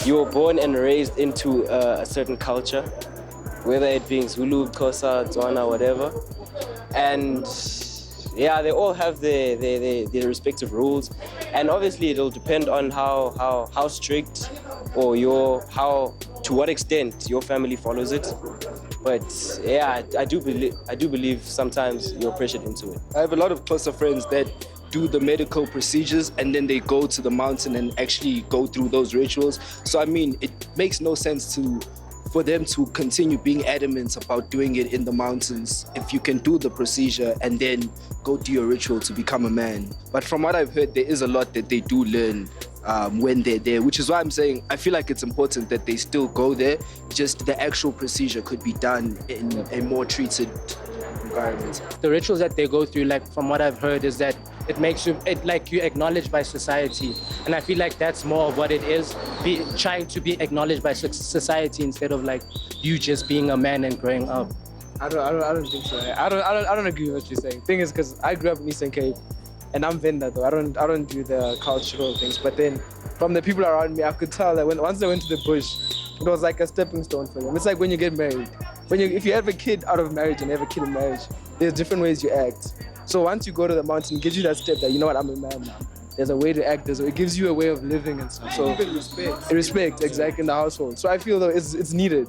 you were born and raised into a certain culture, whether it being Zulu, Xhosa, Tswana, whatever. And yeah, they all have their respective rules. And obviously it'll depend on how strict or to what extent your family follows it. But yeah, I do believe sometimes you're pressured into it. I have a lot of closer friends that do the medical procedures and then they go to the mountain and actually go through those rituals. So I mean, it makes no sense for them to continue being adamant about doing it in the mountains if you can do the procedure and then go do your ritual to become a man. But from what I've heard, there is a lot that they do learn when they're there, which is why I'm saying I feel like it's important that they still go there. Just the actual procedure could be done in a more treated environment. The rituals that they go through, like from what I've heard, is that it makes you, like you're acknowledged by society. And I feel like that's more of what it is, trying to be acknowledged by society instead of like you just being a man and growing up. I don't think so. I don't agree with what you're saying. Thing is, because I grew up in Eastern Cape, and I'm Venda though. I don't do the cultural things. But then, from the people around me, I could tell that once they went to the bush, it was like a stepping stone for them. It's like when you get married. If you have a kid out of marriage and you have a kid in marriage, there's different ways you act. So once you go to the mountain, it gives you that step that, you know what, I'm a man now. There's a way to act. It gives you a way of living and stuff. So respect, exactly, in the household. So I feel though it's needed.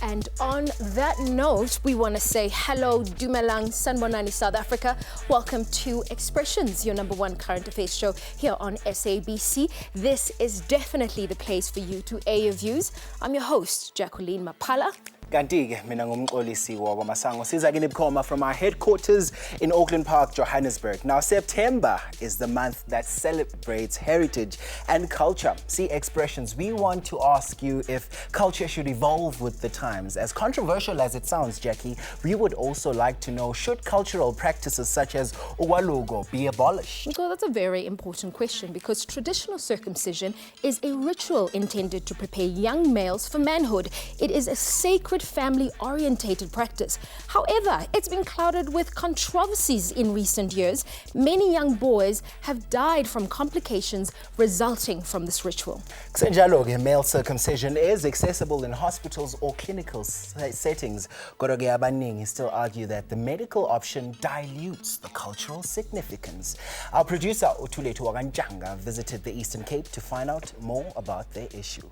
And on that note, we want to say hello, Dumelang, Sanbonani, South Africa. Welcome to Expressions, your #1 current affairs show here on SABC. This is definitely the place for you to air your views. I'm your host, Jacqueline Mapala. Kanti-ke mina ngumxolisi wamasango siza kini bukhoma from our headquarters in Auckland Park, Johannesburg. Now September is the month that celebrates heritage and culture. See Expressions, we want to ask you if culture should evolve with the times. As controversial as it sounds, Jackie, we would also like to know, should cultural practices such as uwalugo be abolished? Well, that's a very important question because traditional circumcision is a ritual intended to prepare young males for manhood. It is a sacred family-orientated practice. However, it's been clouded with controversies in recent years. Many young boys have died from complications resulting from this ritual. Kusenjalo-ke, male circumcision is accessible in hospitals or clinical settings. Kodwa-ke abaningi still argue that the medical option dilutes the cultural significance. Our producer, Utuletu Waganjanga, visited the Eastern Cape to find out more about their issue.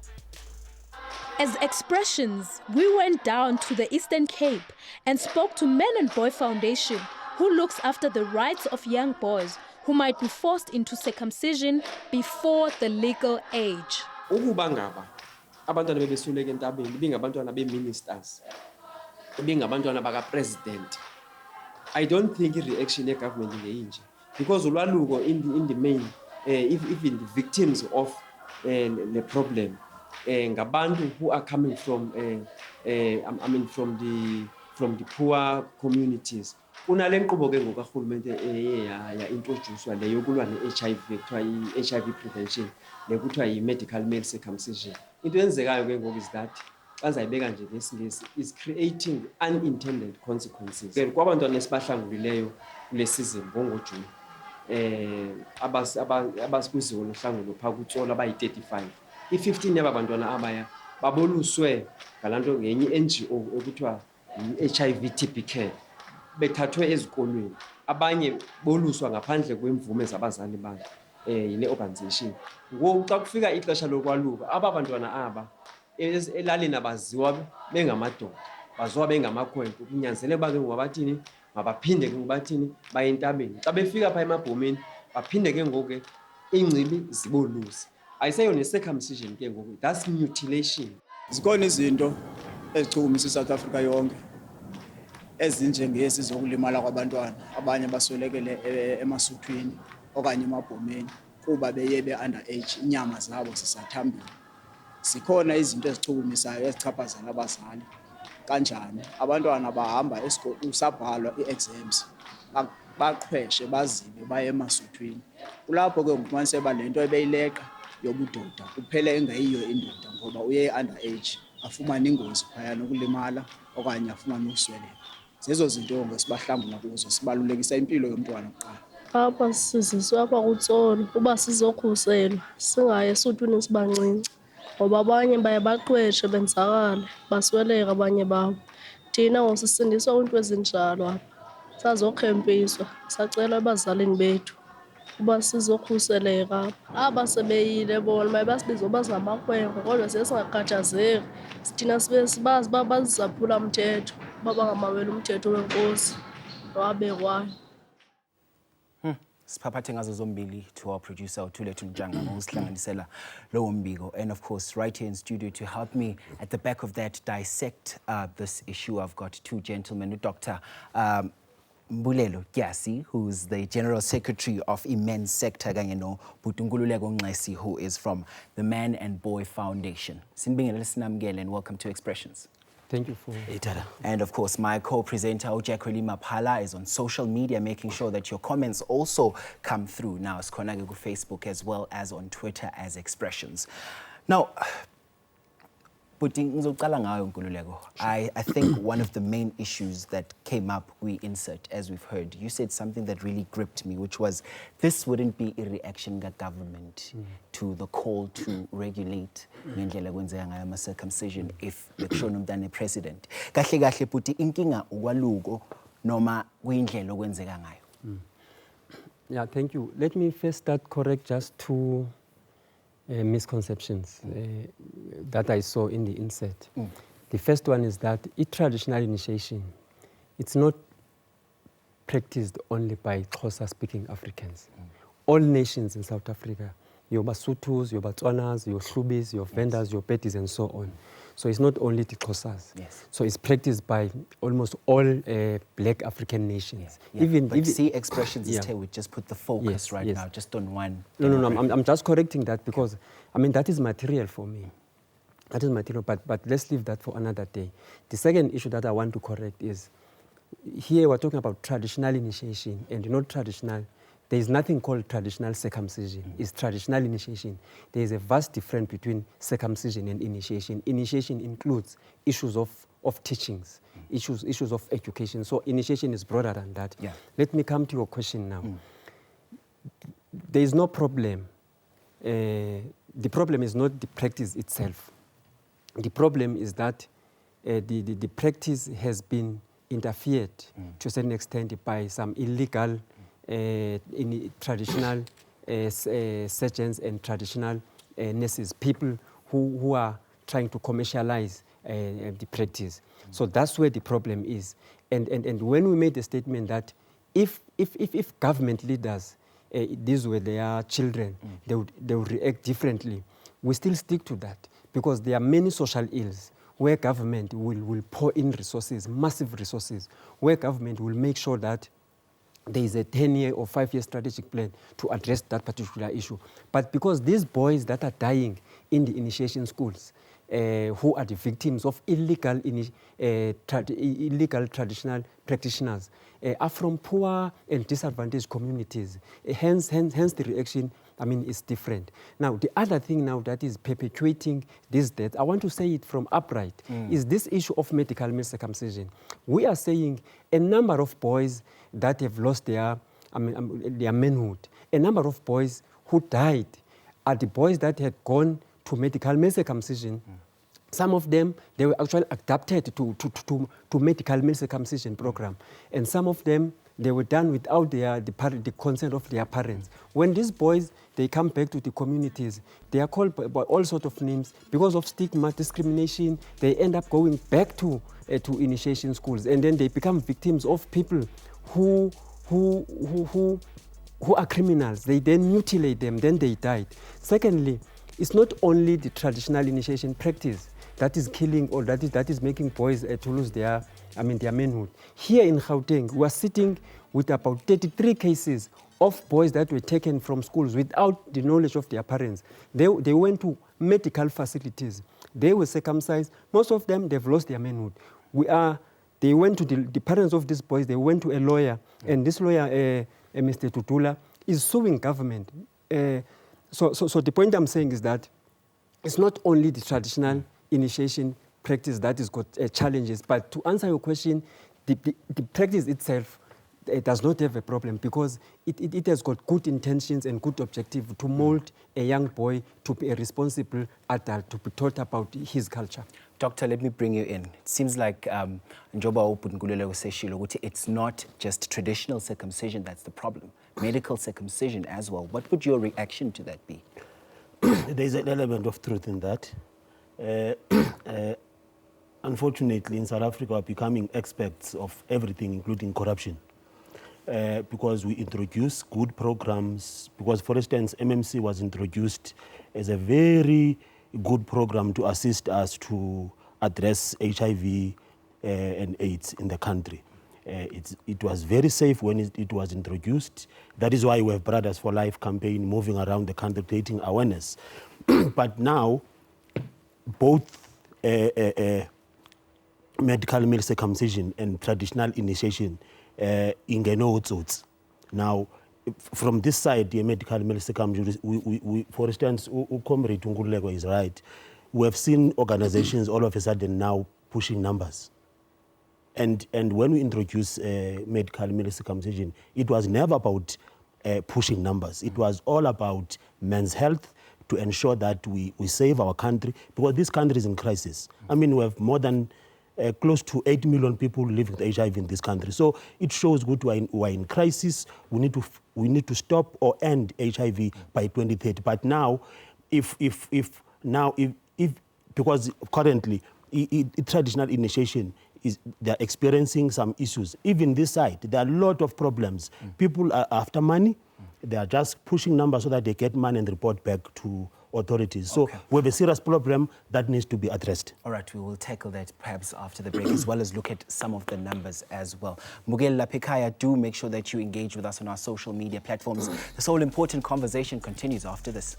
As Expressions, we went down to the Eastern Cape and spoke to Men and Boy Foundation, who looks after the rights of young boys who might be forced into circumcision before the legal age. Ukuba ngaba abantwana bebesuleke entabeni bengabantwana be-ministers bengabantwana baka-president, I don't think i-reaction ye-government ingeyinje because ulwaluko in the main even the victims of the problem ngabantu who are coming from from the poor communities. Kunale nkqubo ke ngokahulumente ya introducewa le yokulwa ne-HIV ekuthiwa i-HIV prevention nekuthiwa yi-medical male circumcision. Into eyenzekayo ke ngoku is that xa ndizayibeka nje ngesingesi is creating unintended consequences. Kwabantwana esibahlangulileyo kule season ngoJuni abasikwiziwo lohlangulo phaa kuTsola abayi-35. I-15 yaba bantwana abaya baboluswe ngalanto ngenye i-NGO ekuthiwa i-HIV TB care bethathwe ezikolweni, abanye boluswa ngaphandle kwemvume zabazali babo yile organization. Ngoku xa kufika ixesha lokwaluka aba bantwana aba elalini abaziwa bengamadoda, baziwa bengamakhwenkwe, kunyanzeleke babe ngobathini mabaphinde ke ngobathini baye entabeni. Xa befika phaa emabhomeni baphinde ke ngoku ke ingcibi ziboluse. Ayiseyona circumcision ke ngoku, that's mutilation. Zikhona izinto ezichukumisa iSouth Africa yonke ezinjengezi zokulimala kwabantwana abanye baswelekele emasuthwini okanye emabhomeni kuba beye be-underage, inyama zabo zisathambile. Zikhona izinto ezichukumisayo ezichaphazela abazali. Kanjani abantwana bahamba esikoleni usabhalwa ii-exams baqhweshe bazibe baye emasuthwini. Kulapho ke ngufumaniseka lento ebeyileqa yobudoda kuphele engayiyo indoda ngoba uye underage afumane ingozi phaya nokulimala okanye afumane ukusweleka. Zezo zinto ngesibahlangula kuzo sibalulekisa impilo yomntwana kuqala. Apha siziswe apha kuTsolo uba sizokhuselwa singaye esuthwini sibancinci ngoba abanye baye baqweshe benzakale basweleka abanye babo. Thina ngosisindiswa kwiinto ezinjalo apha sazokhempiswa sacela abazalini bethu uba sizokhuseleka apha. Aba sebeyile bona baye basibiza uba singamakhwenkwe kodwa siye singakhathazeki. Thina sibe sibazi uba bazizaphula mthetho uba bangamaweli umthetho wenkosi nowabekwayo. Siphaphathe ngazo zombili to our producer uThulethu Njanga ngosihlanganisela lowo mbiko, and of course right here in studio to help me at the back of that dissect this issue. I've got two gentlemen, Dr. Mbulelo Gyasi, who's the General Secretary of Immense Sector, kanye no Butungululeko Nxesi, who is from the Man and Boy Foundation. Sinibingelele sinamukele and welcome to Expressions. Thank you for it. And of course, my co-presenter, Ujakweli Maphala, is on social media, making sure that your comments also come through. Now, it's Konage on Facebook as well as on Twitter as Expressions. Now, I think one of the main issues that came up, we insert, as we've heard, you said something that really gripped me, which was this wouldn't be a reaction of government to the call to regulate circumcision if the Kshonumdane president. Kahle kahle puti inkinga ukwaluko noma kuyindlela okwenzeka ngayo. Yeah, thank you. Let me first start correct just two misconceptions that I saw in the insert. The first one is that traditional initiation, it's not practiced only by Xhosa-speaking Africans. All nations in South Africa, your Basutus, your Botswanas, your Hlubis, your Vendas, your Betis, and so on. So it's not only the Xhosas. So it's practiced by almost all black African nations. But see, Expressions is we just put the focus now just on one. No, I'm just correcting that because, I mean, that is material for me. That is material, but let's leave that for another day. The second issue that I want to correct is, here we're talking about traditional initiation and not traditional. There is nothing called traditional circumcision. It's traditional initiation. There is a vast difference between circumcision and initiation. Initiation includes issues of teachings, issues of education. So initiation is broader than that. Let me come to your question now. There is no problem. The problem is not the practice itself. The problem is that the practice has been interfered to a certain extent by some illegal in traditional surgeons and traditional nurses, people who are trying to commercialize the practice. So that's where the problem is. And when we made the statement that if government leaders, these were their children, they would react differently, we still stick to that because there are many social ills where government will pour in resources, massive resources, where government will make sure that there is a 10-year or 5-year strategic plan to address that particular issue. But because these boys that are dying in the initiation schools, who are the victims of illegal traditional practitioners, are from poor and disadvantaged communities. Hence the reaction, I mean, is different. Now, the other thing now that is perpetuating this death, I want to say it from upright, is this issue of medical male circumcision. We are saying a number of boys that have lost their manhood, a number of boys who died are the boys that had gone to medical male circumcision. Some of them, they were actually adapted to medical male circumcision program. And some of them, they were done without the consent of their parents. When these boys, they come back to the communities, they are called by all sorts of names. Because of stigma, discrimination, they end up going back to initiation schools. And then they become victims of people who are criminals. They then mutilate them, then they died. Secondly, it's not only the traditional initiation practice that is killing or that is making boys to lose their manhood. Here in Gauteng, we are sitting with about 33 cases of boys that were taken from schools without the knowledge of their parents. They went to medical facilities. They were circumcised. Most of them, they've lost their manhood. They went to the parents of these boys, they went to a lawyer, and this lawyer, Mr. Tutula, is suing government. So the point I'm saying is that it's not only the traditional initiation practice that has got challenges. But to answer your question, the practice itself does not have a problem because it has got good intentions and good objective to mold a young boy to be a responsible adult, to be taught about his culture. Doctor, let me bring you in. It seems like it's not just traditional circumcision that's the problem, medical circumcision as well. What would your reaction to that be? There's an element of truth in that. Unfortunately, in South Africa, we're becoming experts of everything, including corruption. Because we introduce good programs, because for instance, MMC was introduced as a very good program to assist us to address HIV and AIDS in the country. It was very safe when it was introduced. That is why we have Brothers for Life campaign moving around the country creating awareness. But now, both medical male circumcision and traditional initiation now, from this side, the medical male circumcision, we, for instance, Comrade Ngulego is right. We have seen organizations all of a sudden now pushing numbers. And when we introduced medical male circumcision, it was never about pushing numbers. It was all about men's health, to ensure that we save our country, because this country is in crisis. I mean, we have more than close to 8 million people living with HIV in this country. So it shows good we are in crisis. We need to stop or end HIV by 2030. But now, because currently traditional initiation they're experiencing some issues. Even this side, there are a lot of problems. People are after money. They are just pushing numbers so that they get money and report back to authorities. So we have a serious problem that needs to be addressed. All right, we will tackle that perhaps after the break, as well as look at some of the numbers as well. Mugela Pekaya, do make sure that you engage with us on our social media platforms. This whole important conversation continues after this.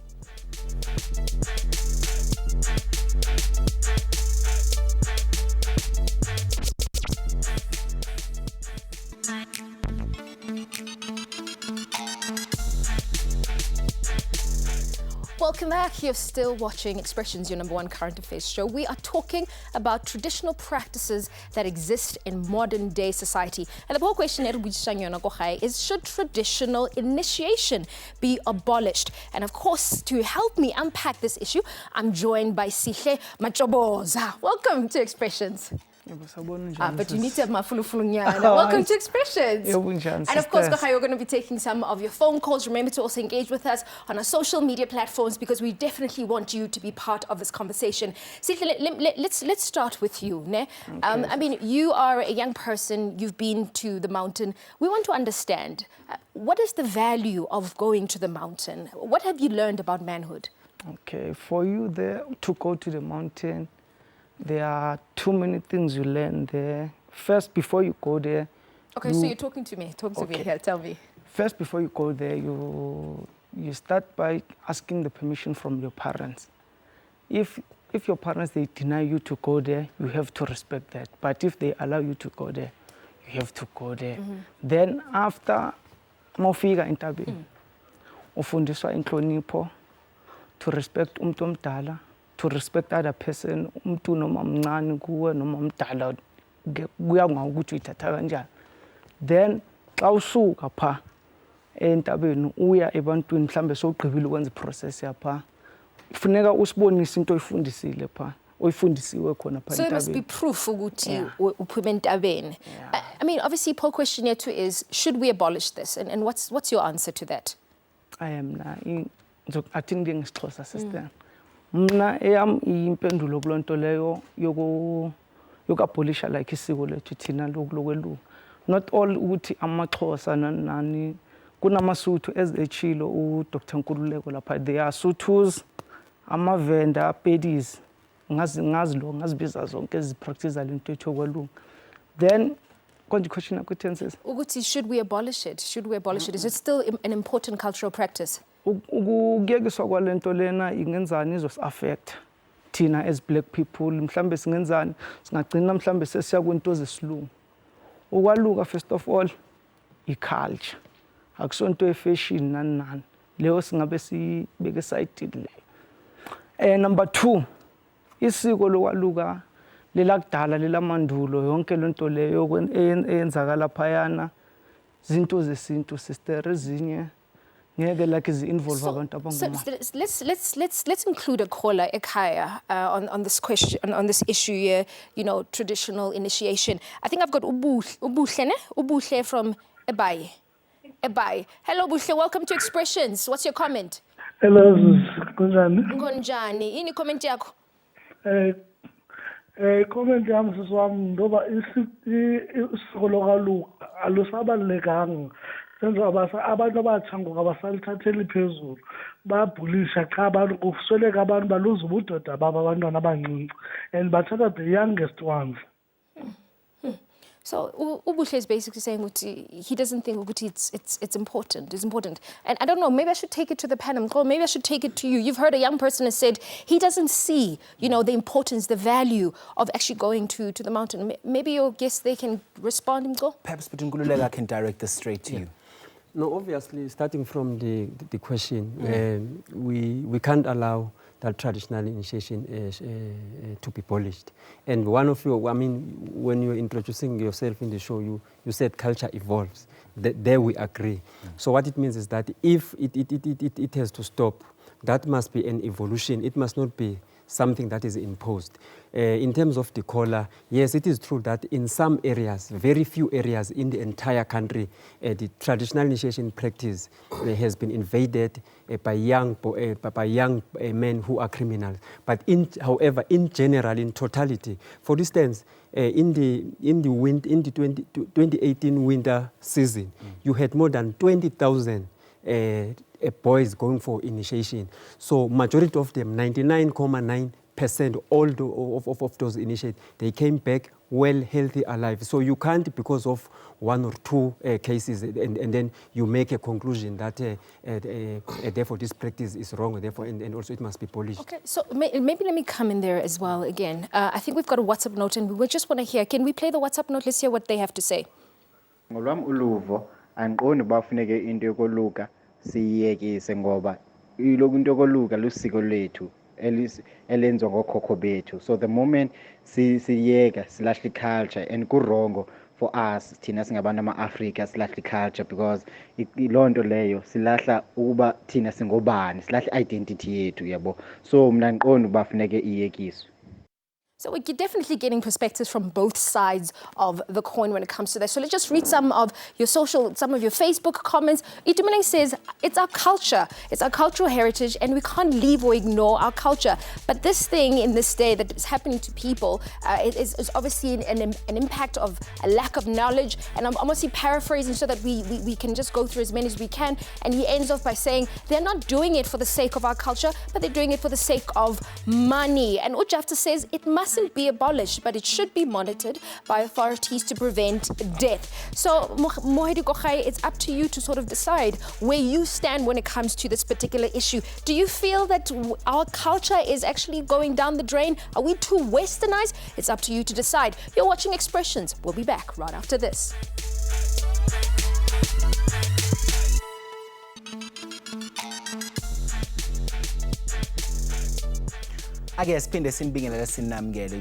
Welcome back. You're still watching Expressions, your #1 current affairs show. We are talking about traditional practices that exist in modern day society. And the whole question is, should traditional initiation be abolished? And of course, to help me unpack this issue, I'm joined by Sihle Machoboza. Welcome to Expressions. But you need to have my fulufulunyana. Welcome to Expressions. And of course, you're going to be taking some of your phone calls. Remember to also engage with us on our social media platforms, because we definitely want you to be part of this conversation. Let's start with you. Ne? I mean, you are a young person. You've been to the mountain. We want to understand, what is the value of going to the mountain? What have you learned about manhood? Okay, for you there to go to the mountain, there are too many things you learn there. First, before you go there... Okay, so you're talking to me. Talk to me here. Tell me. First, before you go there, you start by asking the permission from your parents. If your parents, they deny you to go there, you have to respect that. But if they allow you to go there, you have to go there. Then after mawufika entabeni, ufundiswa inhlonipho, to respect umuntu omdala, to respect other person, umuntu noma mncane kuwe noma mdala, kuya ngokuthi uyithatha kanjani. Then xa usuka pha entabeni uya ebantwini, mhlambe sowugqibile ukwenza iprocess yapha, kufuneka usibonise into oyifundisile pha, oyifundisiwe khona pha entabeni. So there must be proof ukuthi uphume entabeni. I mean, obviously, poll question here too is, should we abolish this? And what's your answer to that? I am attending isiXhosa sister. Mna eyam impendulo kulonto leyo yokabolisha like isiko lethu thina lokwelu. Not all ukuthi amaXhosa nani kunamasuthu ezechilo uDr Nkululeko lapha. There are Suthus, amavenda, pedis, ngazibiza zonke ezipractice lento ethokwelu. Then konje question akutenses ukuthi, should we abolish it? Should we abolish it? Is it still an important cultural practice? Ukuyekiswa kwalento lena ingenzani izos-affect thina as black people. Mhlambe singenzani, singagcina mhlambe sesiya kwinto zesilungu. Ukwaluka first of all i-culture, akusonto ye-fashion nani leyo singabe sibeke side leyo. Number 2, isiko lokwaluka lelakudala lelamandulo yonke lento leyo eyenzakala phayana zinto zesintu sister ezinye ngeke like zi-involve abantu abangoma. Let's include a caller, Ekhaya, on this question, on this issue here, you know, traditional initiation. I think I've got Ubuhle from Ebai. Hello, Buhle, welcome to Expressions. What's your comment? Hello, kunjani? Ngonjani. Ini comment yakho? Comment yami siswami ngoba isiko lokaluka alusabalekanga. Senza abantu abatsha ngoku abasalithatheli phezulu. Bayabhulisha cha abantu kusweleka abantu baluza ubudoda babo abantwana abancinci and bathatha the youngest ones. So Ubuhle is basically saying he doesn't think it's important. It's important. And I don't know, maybe I should take it to the panel. Maybe I should take it to you. You've heard a young person has said he doesn't see, you know, the importance, the value of actually going to the mountain. Maybe your guests, they can respond. Perhaps Ngululeka can direct this straight to you. No, obviously, starting from the question, we can't allow that traditional initiation to be polished. And one of your, I mean, when you're introducing yourself in the show, you said culture evolves. There we agree. So what it means is that if it has to stop, that must be an evolution. It must not be something that is imposed. In terms of the caller, yes, it is true that in some areas, very few areas in the entire country, the traditional initiation practice has been invaded by young men who are criminals. But however, in general, in totality, for instance, in the 2018 winter season, you had more than 20,000 boys going for initiation. So majority of them, 99.9%, all of those initiated, they came back well, healthy, alive. So you can't, because of one or two cases, and then you make a conclusion that therefore this practice is wrong, therefore, and also it must be polished. Okay, so maybe let me come in there as well again. I think we've got a WhatsApp note, and we just want to hear. Can we play the WhatsApp note? Let's hear what they have to say. Ngolwami uluvo angiqondi bafuneke into yokoluka siyiyekise ngoba iloko into yokoluka lusiko lethu elenzwa ngokhokho bethu. So the moment siyeka silahle culture and kurongo for us thina singabantu ama-Afrika silahle culture because ilonto leyo silahla ukuba thina singobani, silahle identity yethu yabo. So mina ngiqondi bafuneke iyekiswe. So we're definitely getting perspectives from both sides of the coin when it comes to that. So let's just read some of your Facebook comments. Itumeleng says, it's our culture, it's our cultural heritage, and we can't leave or ignore our culture. But this thing in this day that is happening to people is obviously an impact of a lack of knowledge. And I'm almost paraphrasing so that we can just go through as many as we can. And he ends off by saying, they're not doing it for the sake of our culture, but they're doing it for the sake of money. And Ujafta says, it mustn't be abolished, but it should be monitored by authorities to prevent death. So, Mohedi Kochai, it's up to you to sort of decide where you stand when it comes to this particular issue. Do you feel that our culture is actually going down the drain? Are we too westernized? It's up to you to decide. You're watching Expressions. We'll be back right after this. I guess you're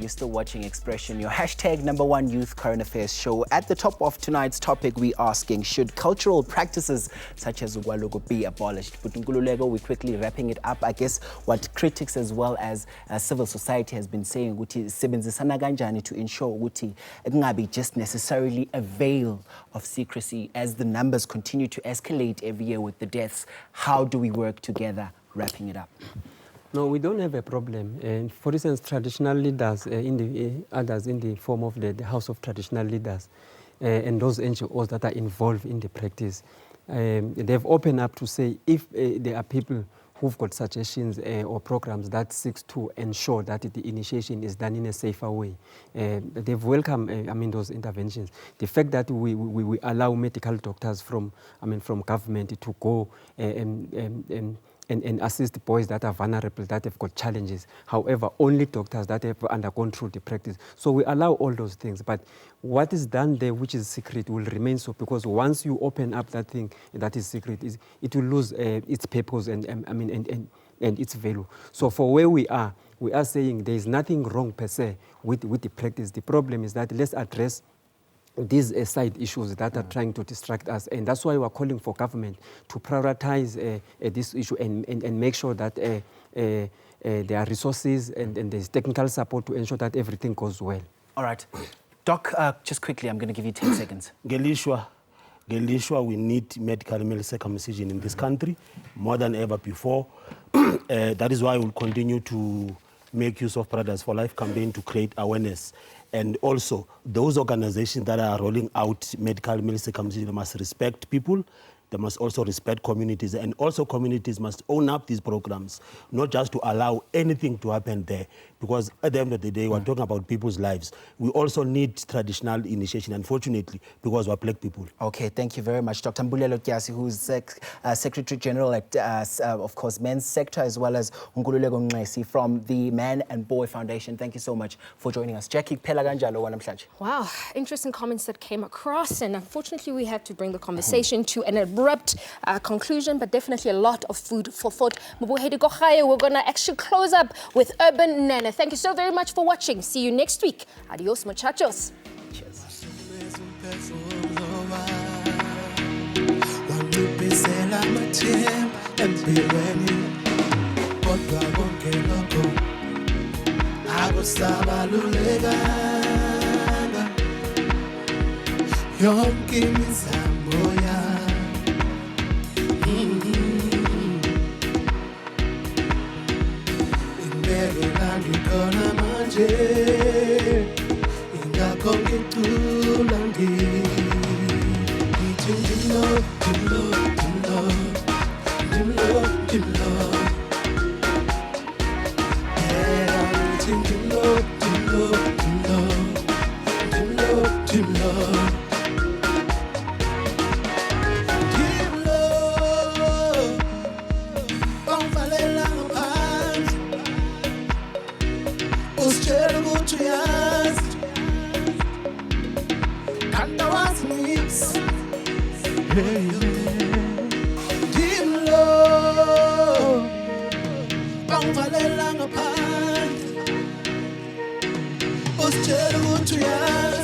still watching Expression, your #1 youth current affairs show. At the top of tonight's topic, we're asking, should cultural practices such as Ugwalugo be abolished? But Ngululeko, we're quickly wrapping it up. I guess what critics as well as civil society has been saying, to ensure it not be just necessarily a veil of secrecy as the numbers continue to escalate every year with the deaths. How do we work together? Wrapping it up. No, we don't have a problem. For instance, traditional leaders, others in the form of the House of Traditional Leaders, and those NGOs that are involved in the practice, they've opened up to say if there are people who've got suggestions or programs that seeks to ensure that the initiation is done in a safer way. They've welcomed, those interventions. The fact that we allow medical doctors from government to go and assist boys that are vulnerable, that have got challenges. However, only doctors that have undergone through the practice. So we allow all those things. But what is done there, which is secret, will remain so, because once you open up that thing that is secret, it will lose its purpose and and its value. So for where we are saying there is nothing wrong per se with the practice. The problem is that let's address these side issues that are trying to distract us, and that's why we're calling for government to prioritize this issue and make sure that there are resources and there's technical support to ensure that everything goes well. All right. Doc, just quickly, I'm going to give you 10 seconds. Gelishwa, we need medical male circumcision in this country more than ever before. That is why we'll continue to make use of Brothers for Life campaign to create awareness. And also, those organizations that are rolling out medical male circumcision must respect people. They must also respect communities, and also communities must own up these programs, not just to allow anything to happen there, because at the end of the day, we're talking about people's lives. We also need traditional initiation, unfortunately, because we're black people. Okay, thank you very much. Dr. Mbulelo Kiasi, who's Secretary General at, of course, Men's Sector, as well as Nkululeko Nxesi from the Man and Boy Foundation. Thank you so much for joining us. Jackie, phela kanjalo wanamhlanje. Wow, interesting comments that came across, and unfortunately we had to bring the conversation to an abrupt conclusion, but definitely a lot of food for thought. We're going to actually close up with Urban Nana. Thank you so very much for watching. See you next week. Adios, muchachos. Cheers. Ngikona manje ingakho ngicula ngithi ndilo yeah ngithi ndilo usitshela ukuthi uyazi kanti awazi mix ndimlo bangivalela ngaphandle usitshela ukuthi uyazi